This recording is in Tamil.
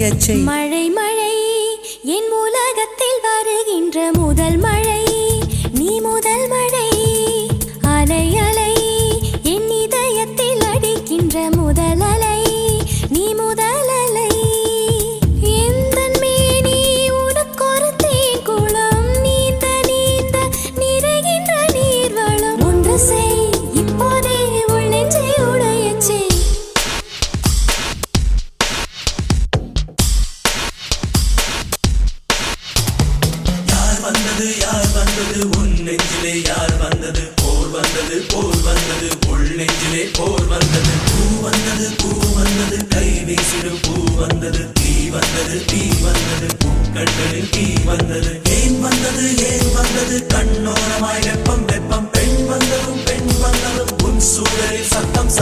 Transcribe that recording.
பெய்யச் செய். மழை மழை என் உலகத்தில் வருகின்ற முதல் மழை, நீ முதல் மழை. அலை அலை என் இதயத்தில் அடிக்கின்ற முதல் அலை, நீ முதல் அலை. எந்தன் மேனி உனக்கொரு தேங்குளம், நீந்த நீந்த நிறைகின்ற நீர்வளம். ஒன்று செய் இப்போதே உள் நெஞ்சை உடையச் செய். யார் வந்தது உன் நெஞ்சிலே யார் வந்தது? போர் வந்தது போர் வந்தது உள் நெஞ்சிலே போர் வந்தது. பூ வந்தது கை வீசிடும் பூ வந்தது. தீ வந்தது பூக்கண்களில் தீ வந்தது. ஏன் வந்தது கண்ணோரமாய் வெப்பம் வெப்பம். பெண் வந்ததும் உன் சூழலில் சத்தம்.